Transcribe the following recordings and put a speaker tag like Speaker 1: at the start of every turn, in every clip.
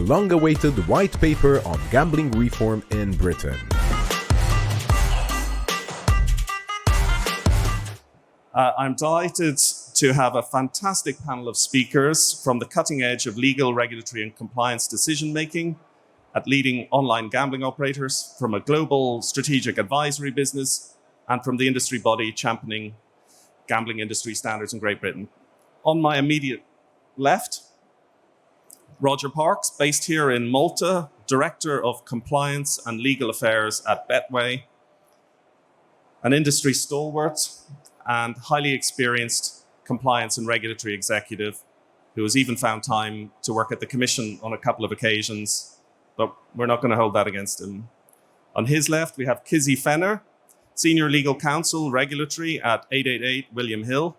Speaker 1: long-awaited white paper on gambling reform in Britain.
Speaker 2: I'm delighted to have a fantastic panel of speakers from the cutting edge of legal, regulatory, and compliance decision-making at leading online gambling operators, from a global strategic advisory business, and from the industry body championing gambling industry standards in Great Britain. On my immediate left, Roger Parks, based here in Malta, Director of Compliance and Legal Affairs at Betway, an industry stalwart and highly experienced compliance and regulatory executive who has even found time to work at the Commission on a couple of occasions, but we're not going to hold that against him. On his left, we have Kizzie Fenner, Senior Legal Counsel Regulatory at 888 William Hill,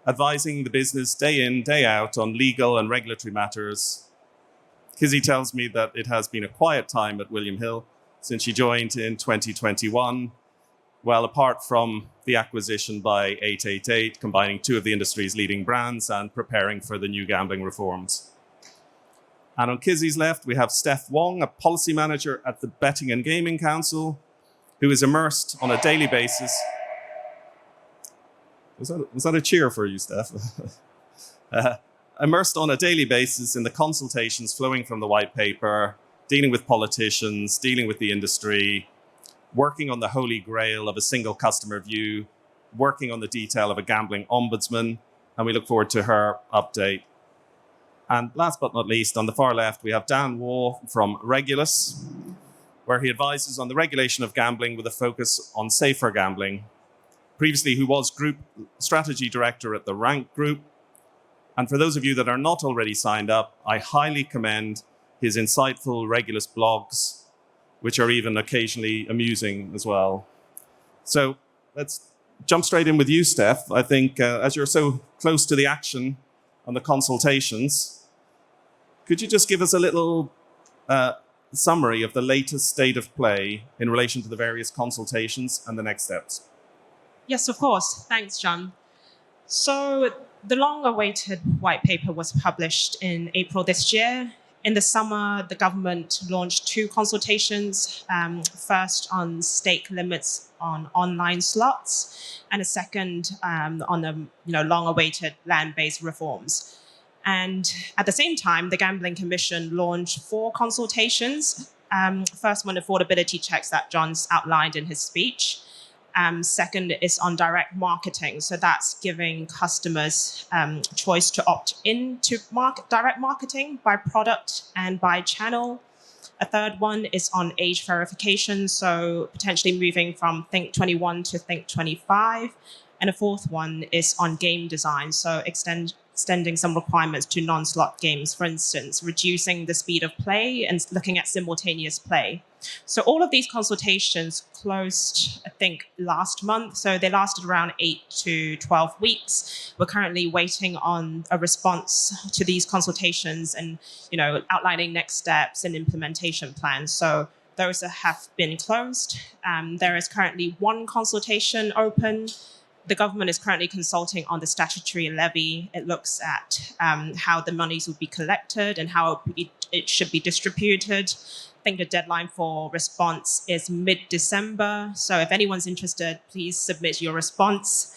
Speaker 2: advising the business day in, day out on legal and regulatory matters. Kizzie tells me that it has been a quiet time at William Hill since she joined in 2021, well, apart from the acquisition by 888, combining two of the industry's leading brands and preparing for the new gambling reforms. And on Kizzie's left, we have Steph Wong, a policy manager at the Betting and Gaming Council, who is immersed on a daily basis. Was that a cheer for you, Steph? Immersed on a daily basis in the consultations flowing from the white paper, dealing with politicians, dealing with the industry, working on the holy grail of a single customer view, working on the detail of a gambling ombudsman, and we look forward to her update. And last but not least, on the far left, we have Dan Waugh from Regulus, where he advises on the regulation of gambling with a focus on safer gambling. Previously, he was Group Strategy Director at the Rank Group. And for those of you that are not already signed up, I highly commend his insightful Regulus blogs, which are even occasionally amusing as well. So let's jump straight in with you, Steph. I think as you're so close to the action on the consultations, could you just give us a little summary of the latest state of play in relation to the various consultations and the next steps?
Speaker 3: Yes, of course. Thanks, John. So the long-awaited white paper was published in April this year. In the summer, the government launched two consultations, first on stake limits on online slots, and a second on the long-awaited land-based reforms. And at the same time, the Gambling Commission launched 4 consultations. First one, affordability checks that John's outlined in his speech. Second is on direct marketing. So that's giving customers choice to opt into direct marketing by product and by channel. A third one is on age verification, so potentially moving from Think 21 to Think 25. And a fourth one is on game design, so extending some requirements to non-slot games, for instance, reducing the speed of play and looking at simultaneous play. So all of these consultations closed, I think, last month. So they lasted around 8 to 12 weeks. We're currently waiting on a response to these consultations and, outlining next steps and implementation plans. So those have been closed. There is currently one consultation open. The government is currently consulting on the statutory levy. It looks at how the monies will be collected and how it should be distributed. I think the deadline for response is mid-December. So if anyone's interested, please submit your response.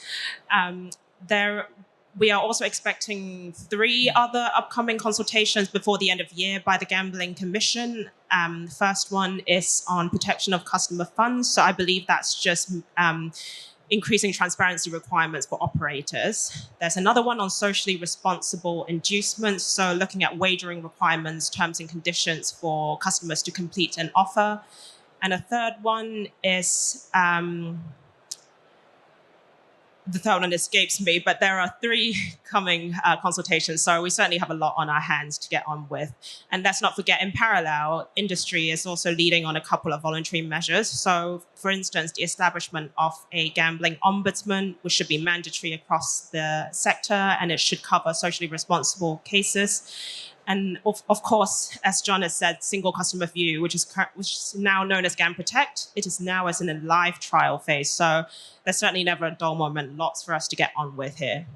Speaker 3: We are also expecting 3 other upcoming consultations before the end of the year by the Gambling Commission. The first one is on protection of customer funds. So I believe that's just increasing transparency requirements for operators. There's another one on socially responsible inducements, so looking at wagering requirements, terms and conditions for customers to complete an offer. And a third one is the third one escapes me, but there are 3 coming consultations. So we certainly have a lot on our hands to get on with. And let's not forget, in parallel, industry is also leading on a couple of voluntary measures. So for instance, the establishment of a gambling ombudsman, which should be mandatory across the sector, and it should cover socially responsible cases. And of course, as John has said, single customer view, which is now known as GAM Protect, it is now in a live trial phase. So there's certainly never a dull moment, lots for us to get on with here.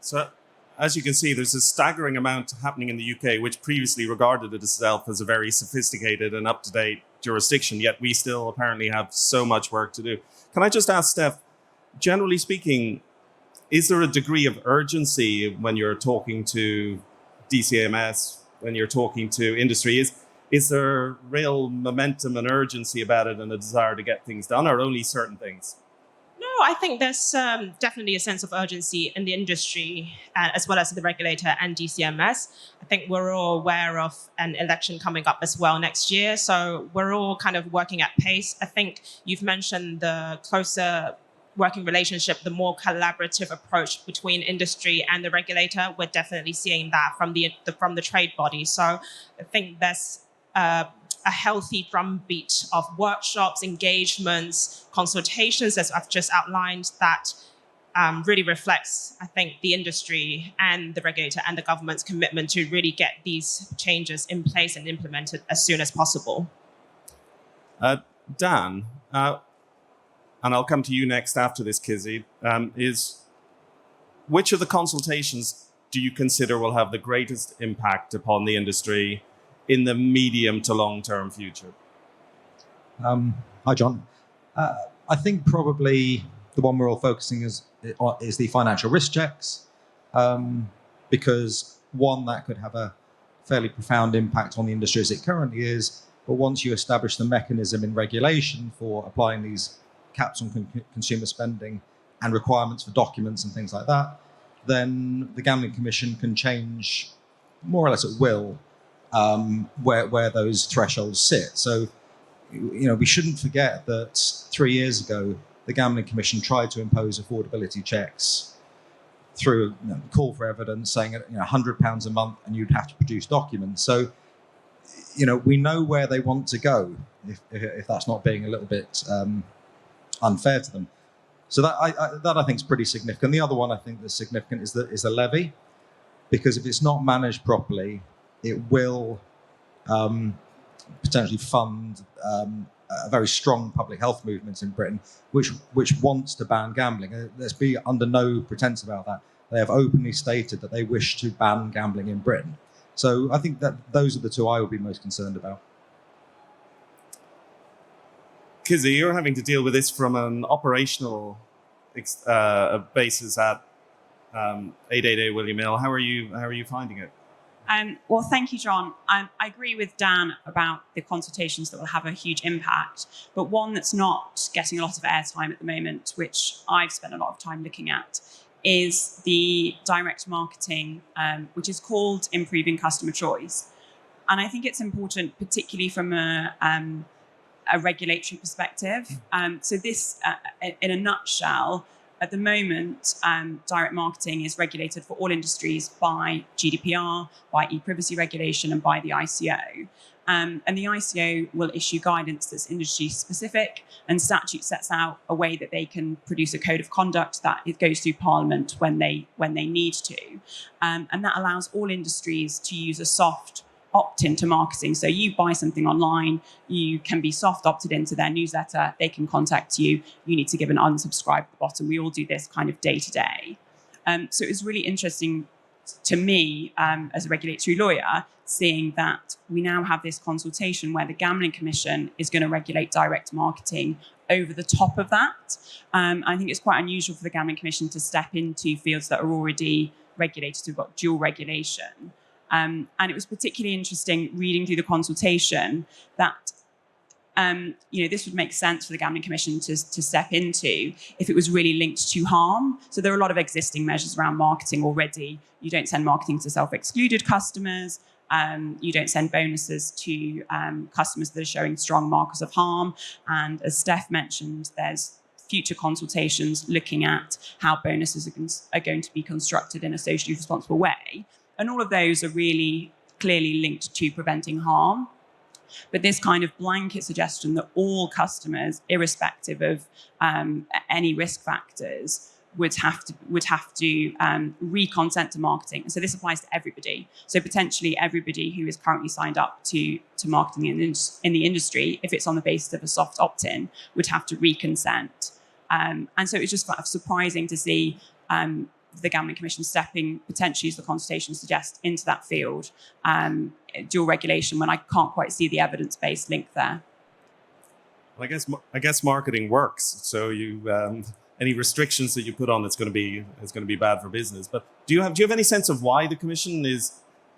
Speaker 2: So as you can see, there's a staggering amount happening in the UK, which previously regarded itself as a very sophisticated and up-to-date jurisdiction, yet we still apparently have so much work to do. Can I just ask, Steph, generally speaking, is there a degree of urgency when you're talking to DCMS, when you're talking to industry? Is there real momentum and urgency about it and a desire to get things done, or only certain things?
Speaker 3: No, I think there's definitely a sense of urgency in the industry, as well as the regulator and DCMS. I think we're all aware of an election coming up as well next year, so we're all kind of working at pace. I think you've mentioned the closer working relationship, the more collaborative approach between industry and the regulator. We're definitely seeing that from the trade body. So I think there's a healthy drumbeat of workshops, engagements, consultations, as I've just outlined, that really reflects, I think, the industry and the regulator and the government's commitment to really get these changes in place and implemented as soon as possible.
Speaker 2: Dan, and I'll come to you next after this, Kizzie, is which of the consultations do you consider will have the greatest impact upon the industry in the medium to long-term future?
Speaker 4: Hi, John. I think probably the one we're all focusing is the financial risk checks, because one, that could have a fairly profound impact on the industry as it currently is, but once you establish the mechanism in regulation for applying these caps on consumer spending and requirements for documents and things like that, then the Gambling Commission can change more or less at will where those thresholds sit. So, we shouldn't forget that 3 years ago, the Gambling Commission tried to impose affordability checks through call for evidence, saying £100 a month and you'd have to produce documents. So, we know where they want to go, if that's not being a little bit unfair to them. So that I think is pretty significant. The other one I think that's significant is the levy, because if it's not managed properly, it will potentially fund a very strong public health movement in Britain, which wants to ban gambling. Let's be under no pretense about that. They have openly stated that they wish to ban gambling in Britain. So I think that those are the two I would be most concerned about.
Speaker 2: Kizzie, you're having to deal with this from an operational basis at 888 William Hill. How are you finding it?
Speaker 5: Well, thank you, John. I agree with Dan about the consultations that will have a huge impact, but one that's not getting a lot of airtime at the moment, which I've spent a lot of time looking at, is the direct marketing, which is called Improving Customer Choice. And I think it's important, particularly from a regulatory perspective. So this, in a nutshell, at the moment, direct marketing is regulated for all industries by GDPR, by e-privacy regulation, and by the ICO. And the ICO will issue guidance that's industry specific, and statute sets out a way that they can produce a code of conduct that it goes through Parliament when they need to. And that allows all industries to use a soft opt-in to marketing. So you buy something online, you can be soft opted into their newsletter, they can contact you, you need to give an unsubscribe at the bottom. We all do this kind of day to day. So it was really interesting to me as a regulatory lawyer, seeing that we now have this consultation where the Gambling Commission is going to regulate direct marketing over the top of that. I think it's quite unusual for the Gambling Commission to step into fields that are already regulated. We've got dual regulation. And it was particularly interesting reading through the consultation that this would make sense for the Gambling Commission to step into if it was really linked to harm. So there are a lot of existing measures around marketing already. You don't send marketing to self-excluded customers. You don't send bonuses to customers that are showing strong markers of harm. And as Steph mentioned, there's future consultations looking at how bonuses are going to be constructed in a socially responsible way. And all of those are really clearly linked to preventing harm. But this kind of blanket suggestion that all customers, irrespective of any risk factors, would have to re-consent to marketing. And so this applies to everybody. So potentially everybody who is currently signed up to marketing in the industry, if it's on the basis of a soft opt-in, would have to re-consent. And so it's just kind of surprising to see the Gambling Commission stepping, potentially as the consultation suggests, into that field, dual regulation, when I can't quite see the evidence-based link there.
Speaker 2: I guess marketing works. So you any restrictions that you put on it's going to be bad for business. But do you have any sense of why the Commission is,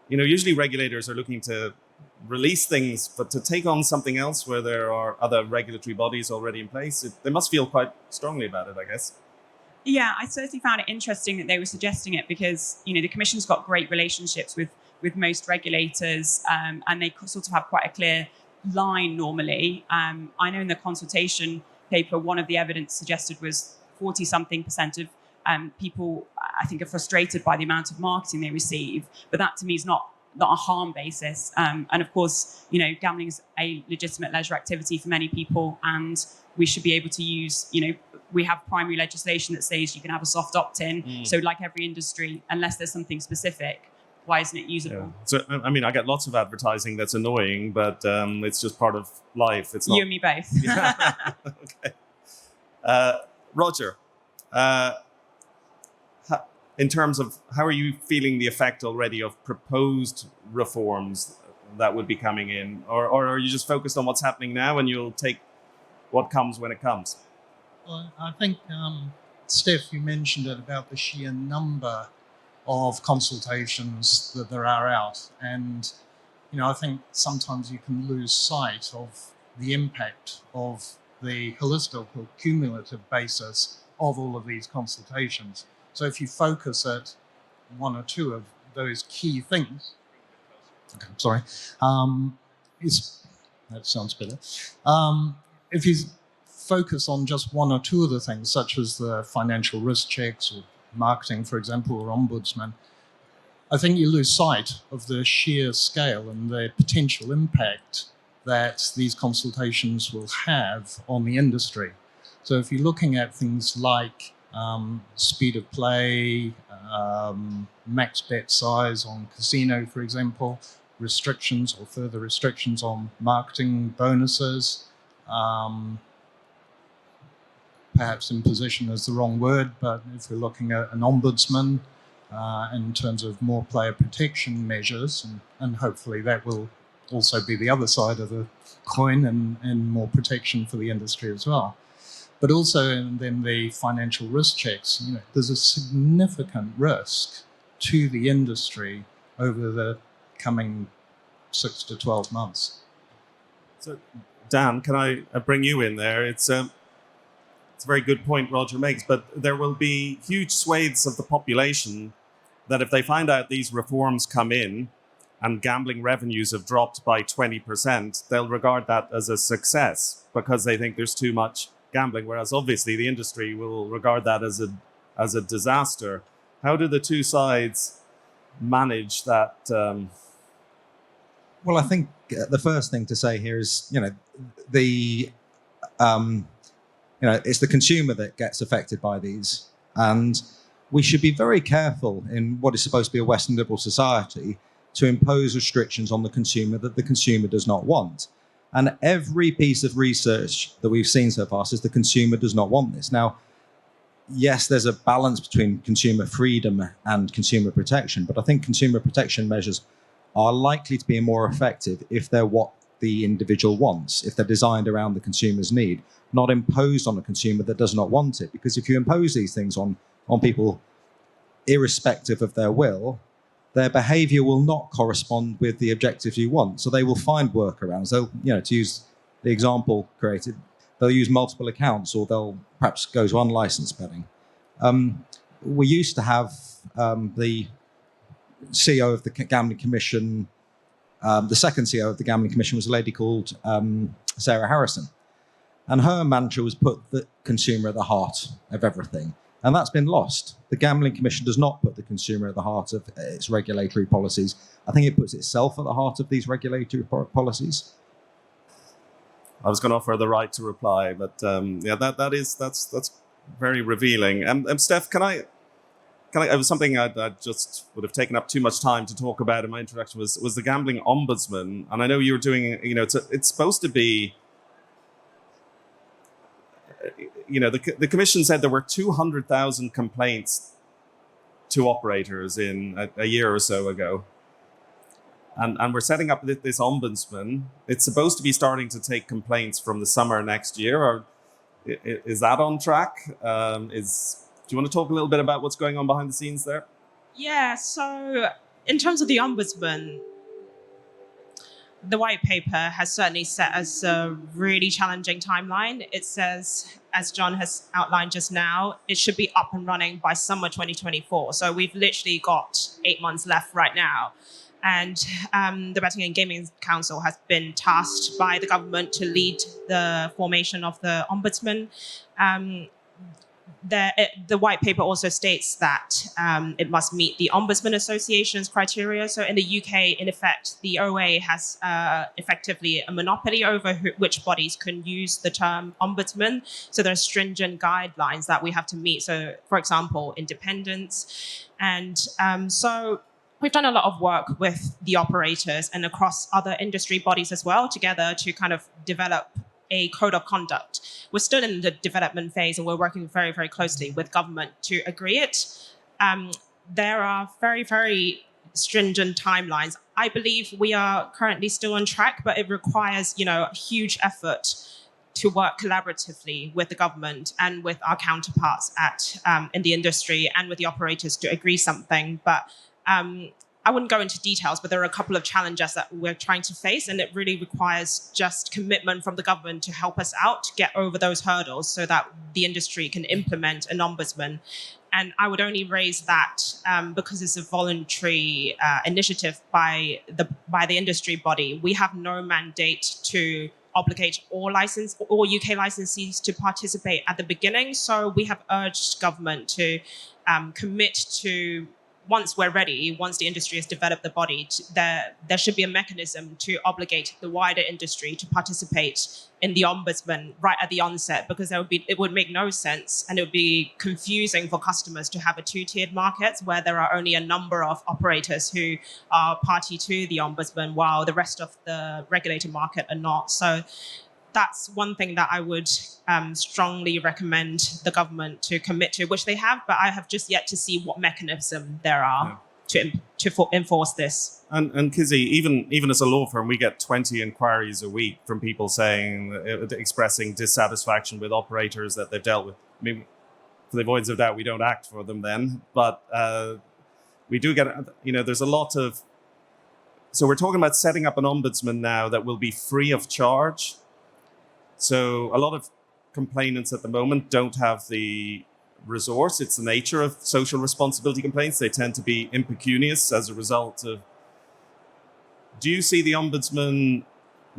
Speaker 2: usually regulators are looking to release things, but to take on something else where there are other regulatory bodies already in place, they must feel quite strongly about it, I guess.
Speaker 5: Yeah, I certainly found it interesting that they were suggesting it because, the Commission's got great relationships with most regulators, and they sort of have quite a clear line normally. I know in the consultation paper, one of the evidence suggested was 40-something% of people, I think, are frustrated by the amount of marketing they receive. But that to me is not a harm basis. And of course, gambling is a legitimate leisure activity for many people, and we should be able to use, we have primary legislation that says you can have a soft opt-in. So like every industry, unless there's something specific, why isn't it usable?
Speaker 2: Yeah. So, I get lots of advertising that's annoying, but it's just part of life. It's not...
Speaker 5: You and me both.
Speaker 2: Yeah. Okay. Roger, in terms of how are you feeling the effect already of proposed reforms that would be coming in? Or are you just focused on what's happening now and you'll take what comes when it comes?
Speaker 6: Well, I think, Steph, you mentioned it about the sheer number of consultations that there are out. And, I think sometimes you can lose sight of the impact of the holistic or cumulative basis of all of these consultations. So if you focus at one or two of those key things, that sounds better. If you focus on just one or two of the things, such as the financial risk checks or marketing, for example, or ombudsman, I think you lose sight of the sheer scale and the potential impact that these consultations will have on the industry. So if you're looking at things like speed of play, max bet size on casino, for example, restrictions or further restrictions on marketing bonuses, perhaps imposition is the wrong word, but if we're looking at an ombudsman in terms of more player protection measures, and hopefully that will also be the other side of the coin and more protection for the industry as well. But also then the financial risk checks, there's a significant risk to the industry over the coming 6 to 12 months.
Speaker 2: So, Dan, can I bring you in there? It's a very good point Roger makes, but there will be huge swathes of the population that if they find out these reforms come in and gambling revenues have dropped by 20%, they'll regard that as a success because they think there's too much gambling, whereas obviously the industry will regard that as a disaster. How do the two sides manage that?
Speaker 4: Well, I think the first thing to say here is, it's the consumer that gets affected by these, and we should be very careful in what is supposed to be a Western liberal society to impose restrictions on the consumer that the consumer does not want. And every piece of research that we've seen so far says the consumer does not want this. Now, yes, there's a balance between consumer freedom and consumer protection, but I think consumer protection measures are likely to be more effective if they're what the individual wants, if they're designed around the consumer's need, not imposed on a consumer that does not want it. Because if you impose these things on people irrespective of their will, their behavior will not correspond with the objectives you want. So they will find workarounds. They'll, to use the example created, they'll use multiple accounts, or they'll perhaps go to unlicensed betting. We used to have the CEO of the Gambling Commission, the second CEO of the Gambling Commission was a lady called Sarah Harrison. And her mantra was put the consumer at the heart of everything. And that's been lost. The Gambling Commission does not put the consumer at the heart of its regulatory policies. I think it puts itself at the heart of these regulatory policies.
Speaker 2: I was going to offer the right to reply, but that's very revealing. Steph, can I? It was something I just would have taken up too much time to talk about in my introduction. Was the gambling ombudsman, and I know you were doing. It's supposed to be. The commission said there were 200,000 complaints to operators in a year or so ago. And we're setting up this ombudsman. It's supposed to be starting to take complaints from the summer next year. Or is that on track? Do you want to talk a little bit about what's going on behind the scenes there?
Speaker 3: Yeah, so in terms of the ombudsman, the white paper has certainly set us a really challenging timeline. It says, as John has outlined just now, it should be up and running by summer 2024. So we've literally got 8 months left right now. And the Betting and Gaming Council has been tasked by the government to lead the formation of the ombudsman. The white paper also states that it must meet the Ombudsman Association's criteria. So in the UK, in effect, the OA has effectively a monopoly over which bodies can use the term ombudsman. So there are stringent guidelines that we have to meet. So, for example, independence. And so we've done a lot of work with the operators and across other industry bodies as well together to kind of develop a code of conduct. We're still in the development phase and we're working very, very closely with government to agree it. There are very, very stringent timelines. I believe we are currently still on track, but it requires, a huge effort to work collaboratively with the government and with our counterparts in the industry and with the operators to agree something. But I wouldn't go into details, but there are a couple of challenges that we're trying to face, and it really requires just commitment from the government to help us out to get over those hurdles so that the industry can implement an ombudsman. And I would only raise that because it's a voluntary initiative by the industry body. We have no mandate to obligate all UK licensees to participate at the beginning. So we have urged government to commit to, once we're ready, once the industry has developed the body, there should be a mechanism to obligate the wider industry to participate in the ombudsman right at the onset, because it would make no sense and it would be confusing for customers to have a two-tiered market where there are only a number of operators who are party to the ombudsman while the rest of the regulated market are not. So that's one thing that I would strongly recommend the government to commit to, which they have, but I have just yet to see what mechanism there are to enforce this.
Speaker 2: And Kizzie, even as a law firm, we get 20 inquiries a week from people expressing dissatisfaction with operators that they've dealt with. I mean, for the avoidance of doubt, we don't act for them then, but we do get, there's a lot of, so we're talking about setting up an ombudsman now that will be free of charge. So a lot of complainants at the moment don't have the resource. It's the nature of social responsibility complaints. They tend to be impecunious as a result of... Do you see the ombudsman?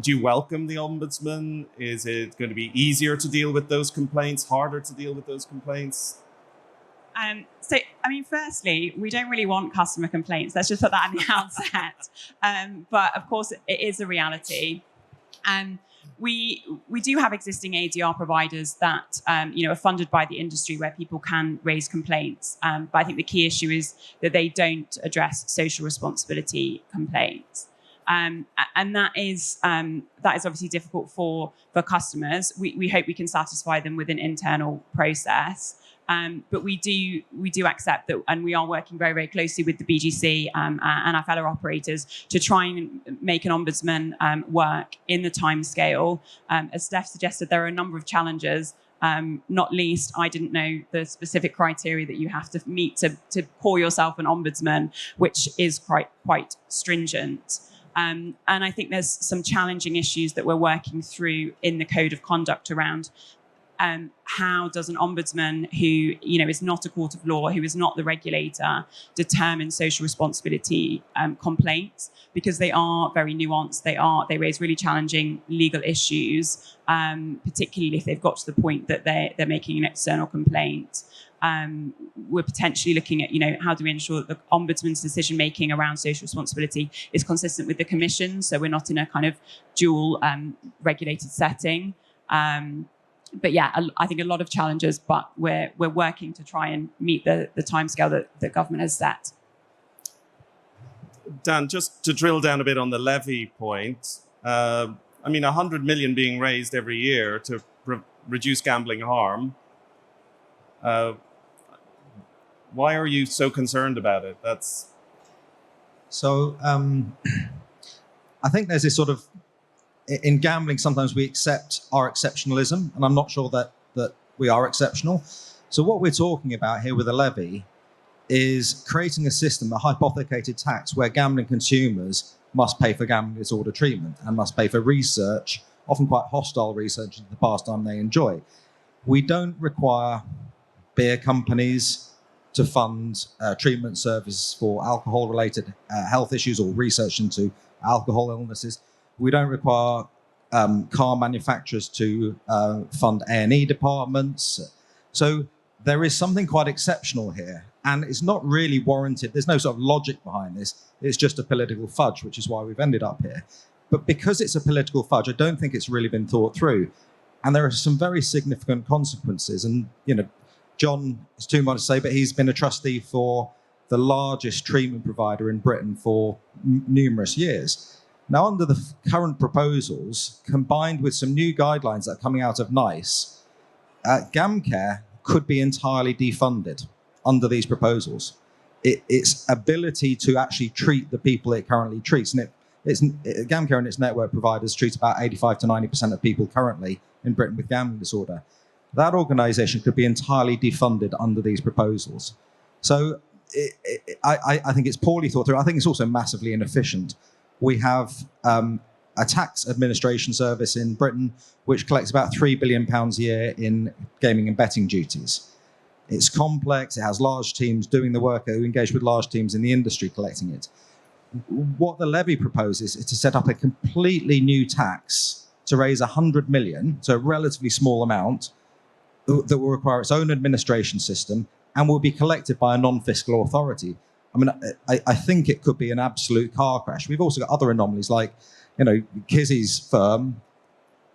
Speaker 2: Do you welcome the ombudsman? Is it going to be easier to deal with those complaints, harder to deal with those complaints?
Speaker 5: Firstly, we don't really want customer complaints. Let's just put that in the outset. But of course, it is a reality. We do have existing ADR providers that are funded by the industry where people can raise complaints. But I think the key issue is that they don't address social responsibility complaints. And that is obviously difficult for customers. We hope we can satisfy them with an internal process. But we do accept that, and we are working very, very closely with the BGC and our fellow operators to try and make an ombudsman work in the timescale. As Steph suggested, there are a number of challenges. Not least, I didn't know the specific criteria that you have to meet to call yourself an ombudsman, which is quite stringent. And I think there's some challenging issues that we're working through in the code of conduct around how does an ombudsman who is not a court of law, who is not the regulator, determine social responsibility complaints, because they are very nuanced. They raise really challenging legal issues, particularly if they've got to the point that they're making an external complaint. We're potentially looking at how do we ensure that the ombudsman's decision making around social responsibility is consistent with the Commission, so we're not in a kind of dual regulated setting. But yeah, I think a lot of challenges, but we're working to try and meet the timescale that the government has set.
Speaker 2: Dan, just to drill down a bit on the levy point, 100 million being raised every year to reduce gambling harm. Why are you so concerned about it?
Speaker 4: So I think there's this sort of, in gambling, sometimes we accept our exceptionalism, and I'm not sure that we are exceptional. So what we're talking about here with a levy is creating a system, a hypothecated tax, where gambling consumers must pay for gambling disorder treatment and must pay for research, often quite hostile research into the pastime they enjoy. We don't require beer companies to fund treatment services for alcohol-related health issues or research into alcohol illnesses. We don't require car manufacturers to fund A&E departments. So there is something quite exceptional here, and it's not really warranted. There's no sort of logic behind this. It's just a political fudge, which is why we've ended up here. But because it's a political fudge, I don't think it's really been thought through. And there are some very significant consequences. And, you know, John is too much to say, but he's been a trustee for the largest treatment provider in Britain for numerous years. Now, under the current proposals, combined with some new guidelines that are coming out of NICE, GamCare could be entirely defunded under these proposals. Its ability to actually treat the people it currently treats, and GamCare and its network providers treat about 85 to 90% of people currently in Britain with gambling disorder. That organisation could be entirely defunded under these proposals. So I think it's poorly thought through. I think it's also massively inefficient. We have a tax administration service in Britain which collects about £3 billion a year in gaming and betting duties. It's complex, it has large teams doing the work, who engage with large teams in the industry collecting it. What the levy proposes is to set up a completely new tax to raise 100 million, so a relatively small amount, that will require its own administration system and will be collected by a non-fiscal authority. I mean, I think it could be an absolute car crash. We've also got other anomalies, like, you know, Kizzie's firm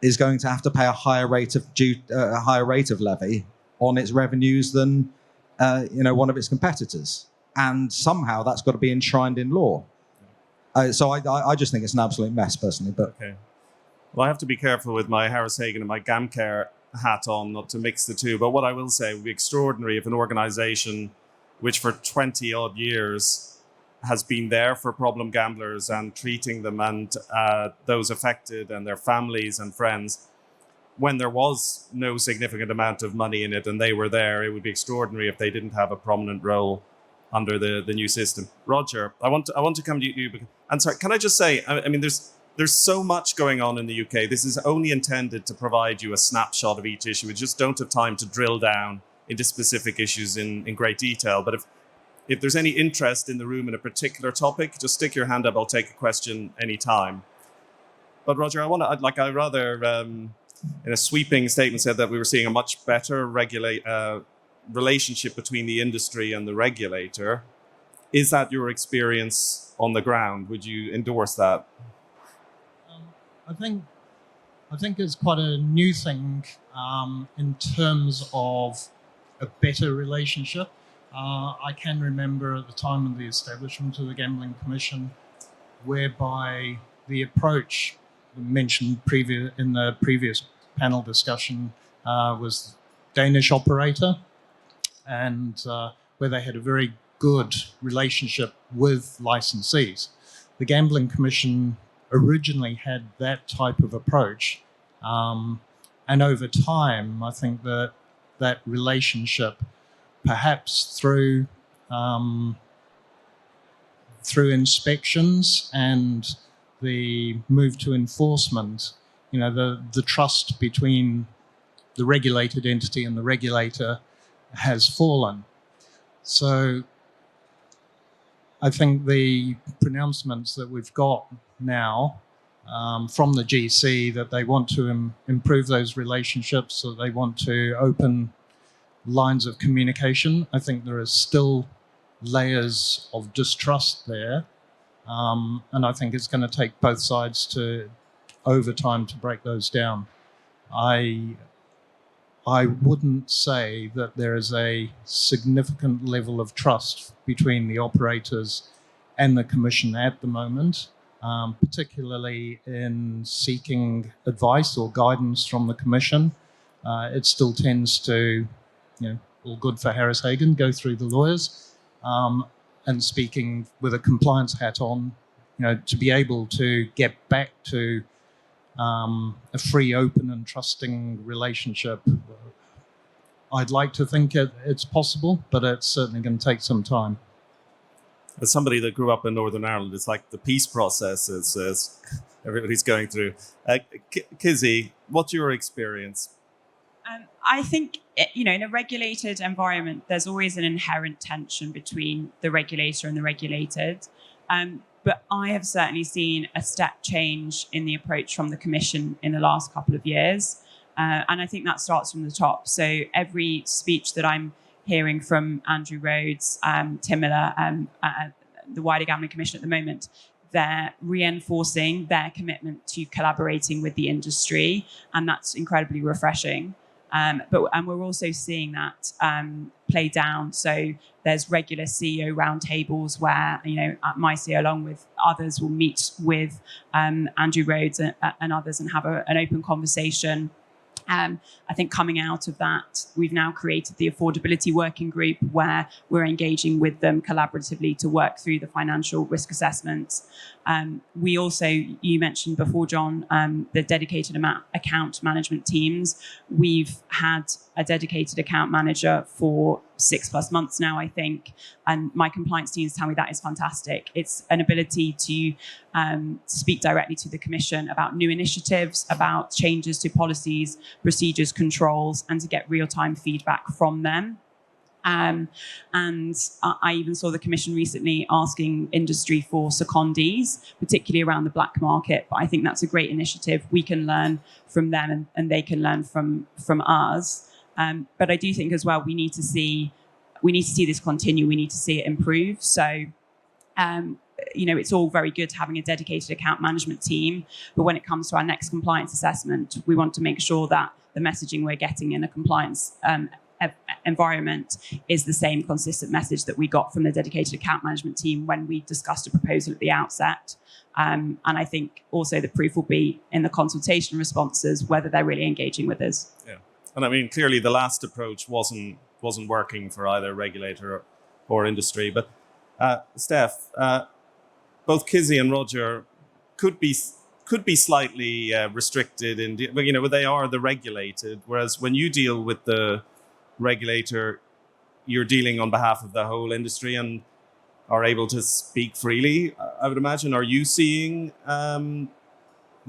Speaker 4: is going to have to pay a higher rate of levy on its revenues than one of its competitors, and somehow that's got to be enshrined in law. So I just think it's an absolute mess, personally. But
Speaker 2: okay, well, I have to be careful with my Harris Hagan and my GamCare hat on, not to mix the two. But what I will say, it would be extraordinary if an organisation which for 20 odd years has been there for problem gamblers and treating them and those affected and their families and friends, when there was no significant amount of money in it and they were there, it would be extraordinary if they didn't have a prominent role under the new system. Roger, I want to come to you. And sorry, can I just say, I mean, there's so much going on in the UK. This is only intended to provide you a snapshot of each issue. We just don't have time to drill down into specific issues in great detail. But if there's any interest in the room in a particular topic, just stick your hand up. I'll take a question anytime. But Roger, I rather, in a sweeping statement, said that we were seeing a much better relationship between the industry and the regulator. Is that your experience on the ground? Would you endorse that?
Speaker 6: I think it's quite a new thing in terms of a better relationship. I can remember at the time of the establishment of the Gambling Commission, whereby the approach mentioned in the previous panel discussion was Danish operator, and where they had a very good relationship with licensees. The Gambling Commission originally had that type of approach, and over time, I think that relationship, perhaps through inspections and the move to enforcement, the trust between the regulated entity and the regulator has fallen. So I think the pronouncements that we've got now from the GC, that they want to improve those relationships, so they want to open lines of communication. I think there are still layers of distrust there, and I think it's going to take both sides over time to break those down. I wouldn't say that there is a significant level of trust between the operators and the Commission at the moment, particularly in seeking advice or guidance from the Commission. It still tends to all good for Harris Hagan, go through the lawyers, and speaking with a compliance hat on, to be able to get back to a free, open and trusting relationship. I'd like to think it's possible, but it's certainly going to take some time.
Speaker 2: As somebody that grew up in Northern Ireland, it's like the peace process is everybody's going through. Kizzie, what's your experience?
Speaker 5: I think, in a regulated environment, there's always an inherent tension between the regulator and the regulated. But I have certainly seen a step change in the approach from the Commission in the last couple of years. And I think that starts from the top. So every speech that I'm hearing from Andrew Rhodes, Tim Miller, the wider Gambling Commission at the moment, they're reinforcing their commitment to collaborating with the industry. And that's incredibly refreshing. And we're also seeing that play down. So there's regular CEO roundtables where, my CEO along with others will meet with Andrew Rhodes and others and have an open conversation. I think coming out of that, we've now created the affordability working group where we're engaging with them collaboratively to work through the financial risk assessments. We also, you mentioned before, John, the dedicated account management teams. We've had a dedicated account manager for 6+ months now, I think. And my compliance teams tell me that is fantastic. It's an ability to speak directly to the Commission about new initiatives, about changes to policies, procedures, controls, and to get real-time feedback from them. And I even saw the Commission recently asking industry for secondees, particularly around the black market. But I think that's a great initiative. We can learn from them and they can learn from us. But I do think as well, we need to see this continue. We need to see it improve. So, it's all very good having a dedicated account management team. But when it comes to our next compliance assessment, we want to make sure that the messaging we're getting in a compliance environment is the same consistent message that we got from the dedicated account management team when we discussed a proposal at the outset. And I think also the proof will be in the consultation responses, whether they're really engaging with us.
Speaker 2: Yeah. And I mean, clearly the last approach wasn't working for either regulator or industry. But Steph, both Kizzie and Roger could be slightly restricted but they are the regulated. Whereas when you deal with the regulator, you're dealing on behalf of the whole industry and are able to speak freely, I would imagine. Are you seeing the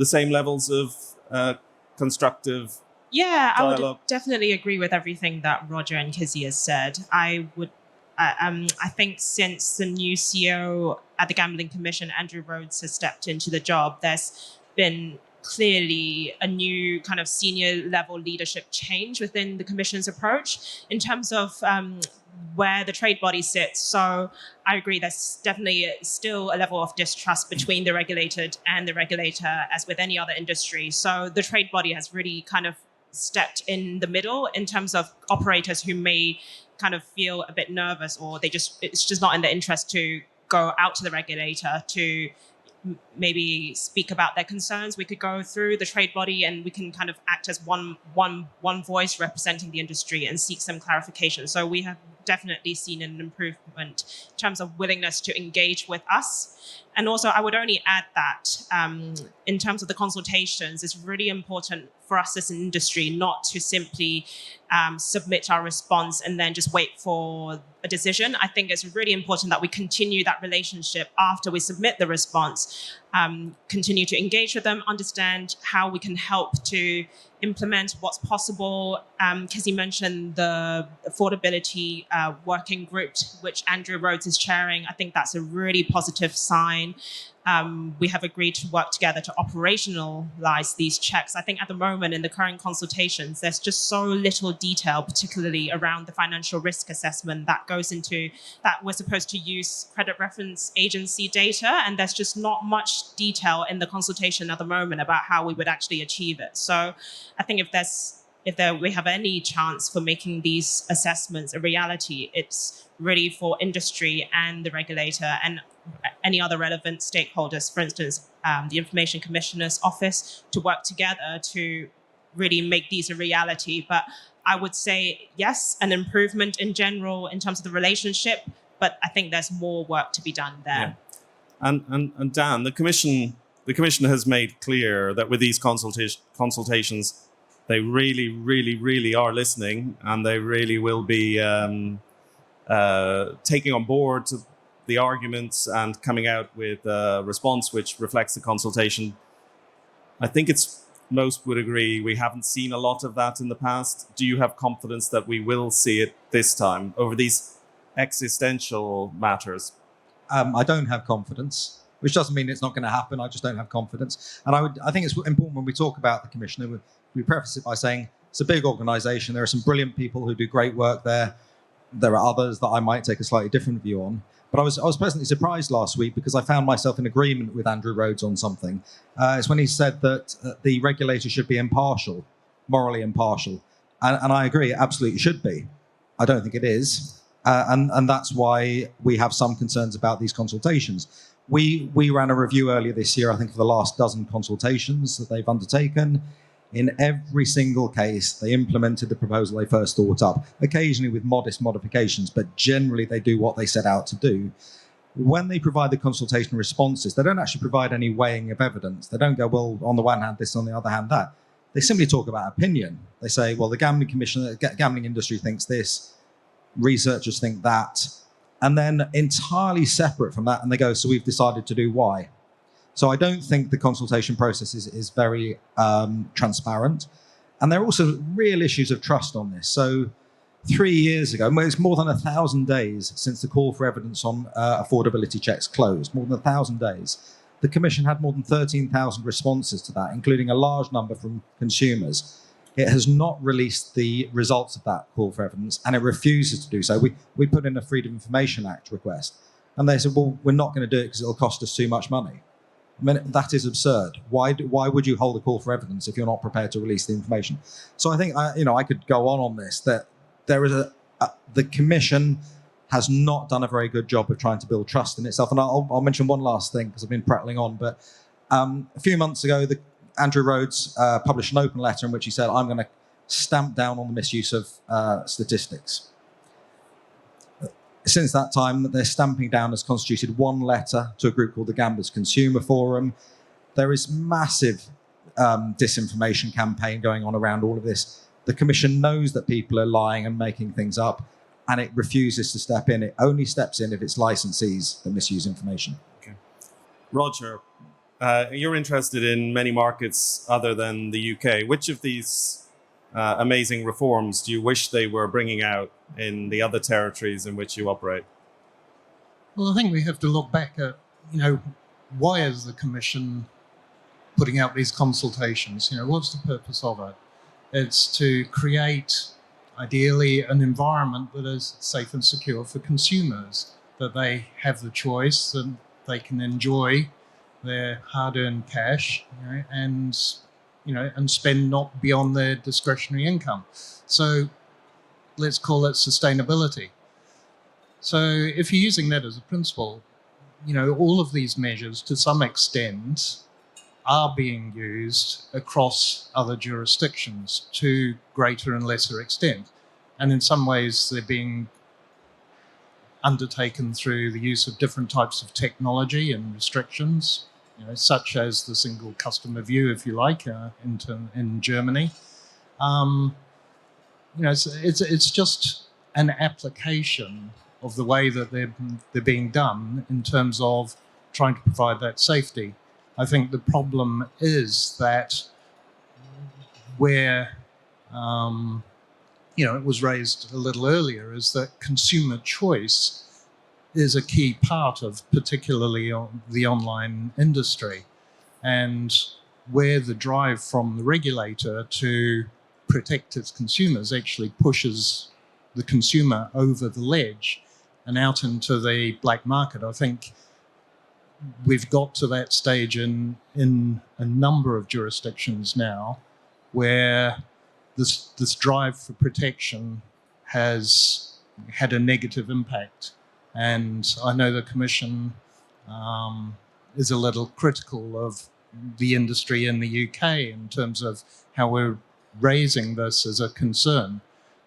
Speaker 2: same levels of constructive
Speaker 3: dialogue? I would definitely agree with everything that Roger and Kizzie has said. I think since the new CEO at the Gambling Commission, Andrew Rhodes, has stepped into the job, there's been clearly a new kind of senior level leadership change within the Commission's approach in terms of where the trade body sits. So I agree there's definitely still a level of distrust between the regulated and the regulator, as with any other industry. So the trade body has really kind of stepped in the middle in terms of operators who may kind of feel a bit nervous, or it's just not in their interest to go out to the regulator to maybe speak about their concerns. We could go through the trade body and we can kind of act as one voice representing the industry and seek some clarification. So we have definitely seen an improvement in terms of willingness to engage with us. And also, I would only add that in terms of the consultations, it's really important for us as an industry not to simply submit our response and then just wait for a decision. I think it's really important that we continue that relationship after we submit the response, continue to engage with them, understand how we can help to implement what's possible. Kizzie mentioned the affordability working group, which Andrew Rhodes is chairing. I think that's a really positive sign. We have agreed to work together to operationalize these checks. I think at the moment in the current consultations, there's just so little detail, particularly around the financial risk assessment that goes into that. We're supposed to use credit reference agency data, and there's just not much detail in the consultation at the moment about how we would actually achieve it. So I think if we have any chance for making these assessments a reality, it's really for industry and the regulator and any other relevant stakeholders, for instance, the Information Commissioner's Office, to work together to really make these a reality. But I would say, yes, an improvement in general in terms of the relationship, but I think there's more work to be done there.
Speaker 2: Yeah. And Dan, the Commission has made clear that with these consultations, they really, really, really are listening, and they really will be taking on board the arguments and coming out with a response which reflects the consultation. I think most would agree we haven't seen a lot of that in the past. Do you have confidence that we will see it this time over these existential matters?
Speaker 4: I don't have confidence, which doesn't mean it's not going to happen. I just don't have confidence. And I think it's important when we talk about the Commission, we preface it by saying it's a big organisation. There are some brilliant people who do great work there. There are others that I might take a slightly different view on. But I was pleasantly surprised last week because I found myself in agreement with Andrew Rhodes on something. It's when he said that the regulator should be impartial, morally impartial. And I agree, it absolutely should be. I don't think it is. And that's why we have some concerns about these consultations. We ran a review earlier this year, I think, for the last dozen consultations that they've undertaken. In every single case, they implemented the proposal they first thought up, occasionally with modest modifications, but generally they do what they set out to do. When they provide the consultation responses, they don't actually provide any weighing of evidence. They don't go, well, on the one hand, this, on the other hand, that. They simply talk about opinion. They say, well, the gambling commission, the gambling industry thinks this, researchers think that, and then entirely separate from that, and they go, so we've decided to do Y. So I don't think the consultation process is very transparent. And there are also real issues of trust on this. So 3 years ago, it's more than 1,000 days since the call for evidence on affordability checks closed, more than 1,000 days. The Commission had more than 13,000 responses to that, including a large number from consumers. It has not released the results of that call for evidence, and it refuses to do so. We put in a Freedom of Information Act request, and they said, well, we're not going to do it because it'll cost us too much money. I mean, that is absurd. Why would you hold a call for evidence if you're not prepared to release the information? So I think, I could go on this, that there is the Commission has not done a very good job of trying to build trust in itself. And I'll mention one last thing because I've been prattling on, but a few months ago, Andrew Rhodes published an open letter in which he said, I'm going to stamp down on the misuse of statistics. Since that time, their stamping down has constituted one letter to a group called the Gamblers Consumer Forum. There is massive disinformation campaign going on around all of this. The Commission knows that people are lying and making things up, and it refuses to step in. It only steps in if it's licensees that misuse information.
Speaker 2: Okay. Roger, you're interested in many markets other than the UK. Which of these amazing reforms do you wish they were bringing out in the other territories in which you operate?
Speaker 6: Well, I think we have to look back at, why is the Commission putting out these consultations? What's the purpose of it? It's to create, ideally, an environment that is safe and secure for consumers, that they have the choice, that they can enjoy their hard-earned cash, and spend not beyond their discretionary income. So let's call it sustainability. So if you're using that as a principle, all of these measures to some extent are being used across other jurisdictions to greater and lesser extent. And in some ways they're being undertaken through the use of different types of technology and restrictions, such as the single customer view, if you like, in Germany. It's just an application of the way that they're being done in terms of trying to provide that safety. I think the problem is that where, it was raised a little earlier, is that consumer choice is a key part of particularly the online industry, and where the drive from the regulator to protect its consumers actually pushes the consumer over the ledge and out into the black market. I think we've got to that stage in a number of jurisdictions now where this drive for protection has had a negative impact. And I know the Commission is a little critical of the industry in the UK in terms of how we're raising this as a concern.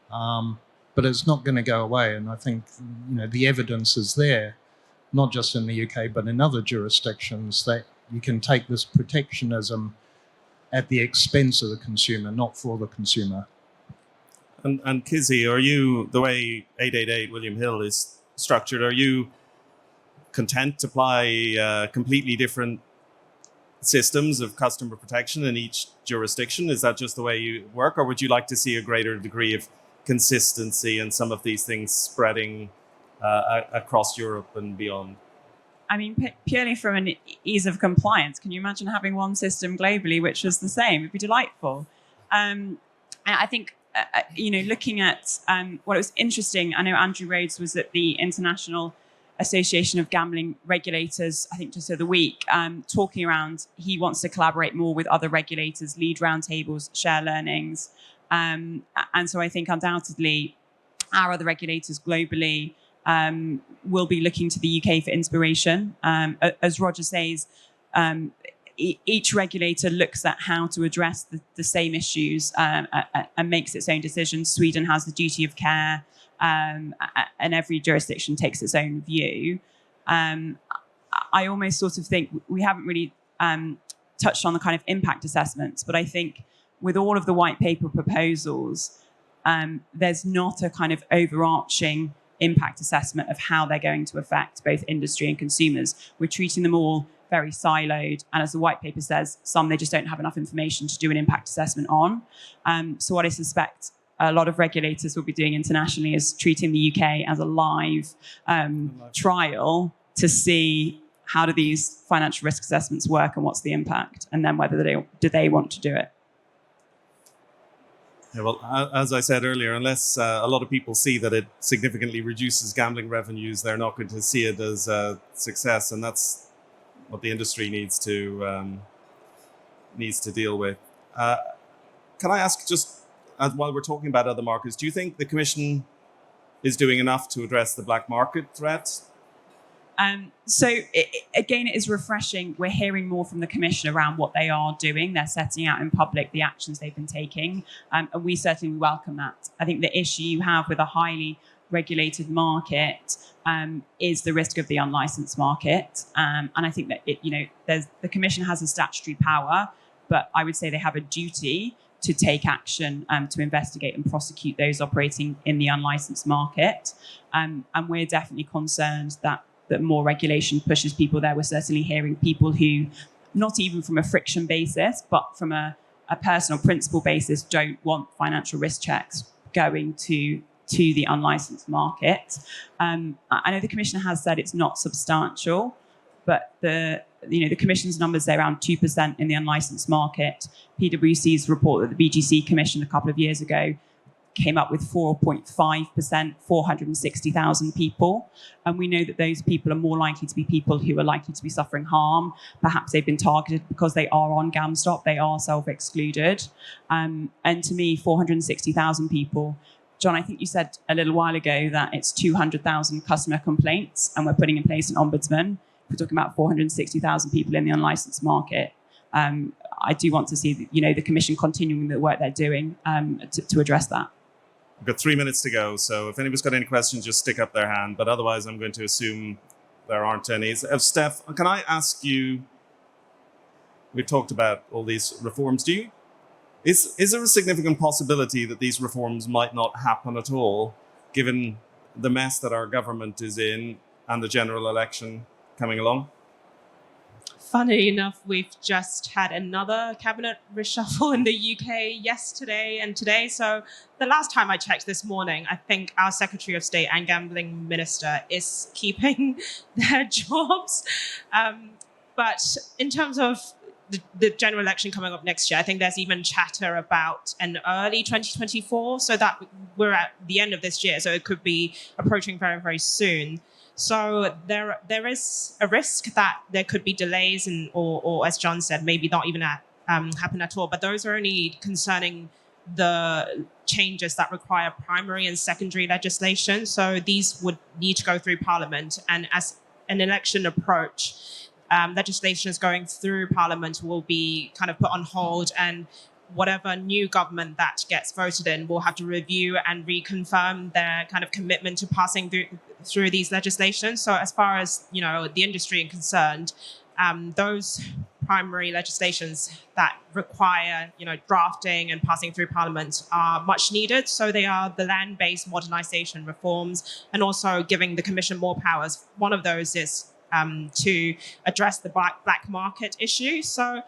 Speaker 6: But it's not going to go away. And I think the evidence is there, not just in the UK, but in other jurisdictions, that you can take this protectionism at the expense of the consumer, not for the consumer.
Speaker 2: And Kizzie, are you, the way 888 William Hill is structured, are you content to apply completely different systems of customer protection in each jurisdiction? Is that just the way you work, or would you like to see a greater degree of consistency and some of these things spreading across Europe and beyond?
Speaker 5: I mean, purely from an ease of compliance, can you imagine having one system globally which was the same? It'd be delightful. And I think, looking at what was interesting, I know Andrew Rhodes was at the International Association of Gambling Regulators, I think just the other week, talking around he wants to collaborate more with other regulators, lead roundtables, share learnings. And so I think undoubtedly our other regulators globally will be looking to the UK for inspiration. As Roger says, each regulator looks at how to address the same issues and makes its own decisions. Sweden has the duty of care, and every jurisdiction takes its own view. I almost sort of think we haven't really touched on the kind of impact assessments, but I think with all of the white paper proposals, there's not a kind of overarching impact assessment of how they're going to affect both industry and consumers. We're treating them all very siloed, and as the white paper says, some they just don't have enough information to do an impact assessment on. So what I suspect a lot of regulators will be doing internationally is treating the UK as a live trial to see how do these financial risk assessments work and what's the impact, and then whether they want to do it.
Speaker 2: Yeah, well, as I said earlier, unless a lot of people see that it significantly reduces gambling revenues, they're not going to see it as a success, and that's what the industry needs to deal with. Can I ask, just while we're talking about other markets, do you think the Commission is doing enough to address the black market threat?
Speaker 5: It is refreshing. We're hearing more from the Commission around what they are doing. They're setting out in public the actions they've been taking, and we certainly welcome that. I think the issue you have with a highly regulated market is the risk of the unlicensed market, and I think that the Commission has a statutory power, but I would say they have a duty to take action to investigate and prosecute those operating in the unlicensed market, and we're definitely concerned that more regulation pushes people there. We're certainly hearing people who, not even from a friction basis, but from a personal principle basis, don't want financial risk checks going to the unlicensed market. I know the Commission has said it's not substantial, but the Commission's numbers say around 2% in the unlicensed market. PwC's report that the BGC commissioned a couple of years ago came up with 4.5%, 460,000 people. And we know that those people are more likely to be people who are likely to be suffering harm. Perhaps they've been targeted because they are on GamStop, they are self-excluded. And to me, 460,000 people, John, I think you said a little while ago that it's 200,000 customer complaints and we're putting in place an ombudsman. We're talking about 460,000 people in the unlicensed market. I do want to see the Commission continuing the work they're doing to address that.
Speaker 2: We've got 3 minutes to go, so if anybody's got any questions, just stick up their hand. But otherwise, I'm going to assume there aren't any. Steph, can I ask you, we've talked about all these reforms. Is there a significant possibility that these reforms might not happen at all, given the mess that our government is in and the general election coming along?
Speaker 3: Funnily enough, we've just had another cabinet reshuffle in the UK yesterday and today. So the last time I checked this morning, I think our Secretary of State and Gambling Minister is keeping their jobs. But in terms of the general election coming up next year, I think there's even chatter about an early 2024, so that we're at the end of this year, so it could be approaching very, very soon. So there is a risk that there could be delays or as John said, maybe not even happen at all. But those are only concerning the changes that require primary and secondary legislation. So these would need to go through Parliament. And as an election approach, legislation is going through Parliament will be kind of put on hold. And whatever new government that gets voted in will have to review and reconfirm their kind of commitment to passing through these legislations. So as far as, the industry is concerned, those primary legislations that require, drafting and passing through Parliament are much needed. So they are the land-based modernisation reforms and also giving the Commission more powers. One of those is to address the black market issue. So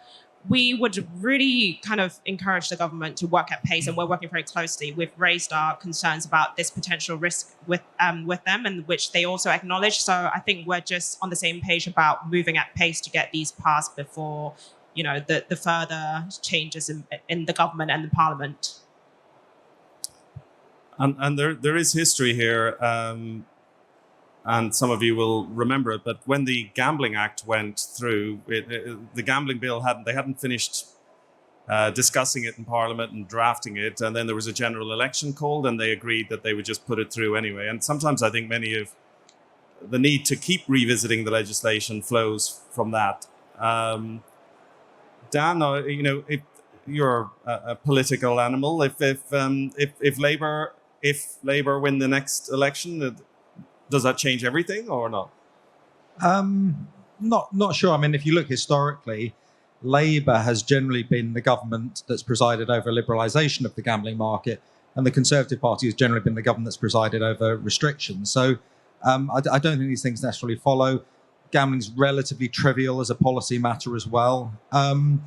Speaker 3: we would really kind of encourage the government to work at pace, and we're working very closely. We've raised our concerns about this potential risk with them, and which they also acknowledge. So I think we're just on the same page about moving at pace to get these passed before, the further changes in the government and the Parliament.
Speaker 2: And there is history here. And some of you will remember it, but when the Gambling Act went through, the gambling bill hadn't finished discussing it in Parliament and drafting it, and then there was a general election called, and they agreed that they would just put it through anyway. And sometimes I think many of the need to keep revisiting the legislation flows from that. Dan, if you're a political animal, if Labour win the next election, does that change everything or not?
Speaker 4: Not sure. I mean, if you look historically, Labour has generally been the government that's presided over liberalisation of the gambling market, and the Conservative Party has generally been the government that's presided over restrictions. So I don't think these things necessarily follow. Gambling's relatively trivial as a policy matter as well. One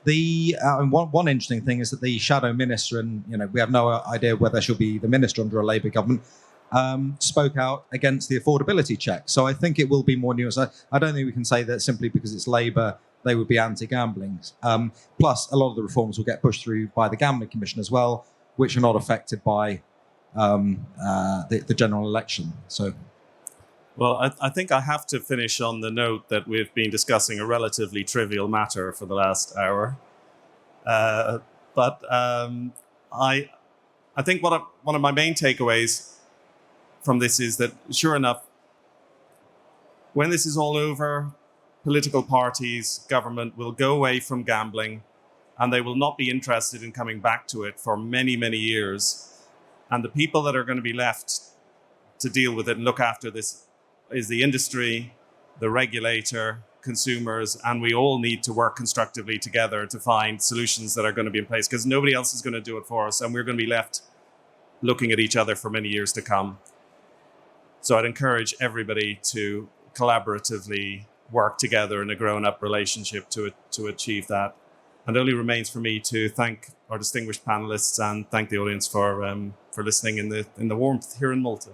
Speaker 4: interesting thing is that the shadow minister, and we have no idea whether she'll be the minister under a Labour government, spoke out against the affordability check. So I think it will be more nuanced. I don't think we can say that simply because it's Labour, they would be anti-gambling. Plus, a lot of the reforms will get pushed through by the Gambling Commission as well, which are not affected by the general election. So,
Speaker 2: well, I think I have to finish on the note that we've been discussing a relatively trivial matter for the last hour. But I think one of my main takeaways from this is that, sure enough, when this is all over, political parties, government will go away from gambling, and they will not be interested in coming back to it for many, many years. And the people that are going to be left to deal with it and look after this is the industry, the regulator, consumers, and we all need to work constructively together to find solutions that are going to be in place, because nobody else is going to do it for us, and we're going to be left looking at each other for many years to come. So I'd encourage everybody to collaboratively work together in a grown-up relationship to achieve that. And it only remains for me to thank our distinguished panelists and thank the audience for listening in the warmth here in Malta.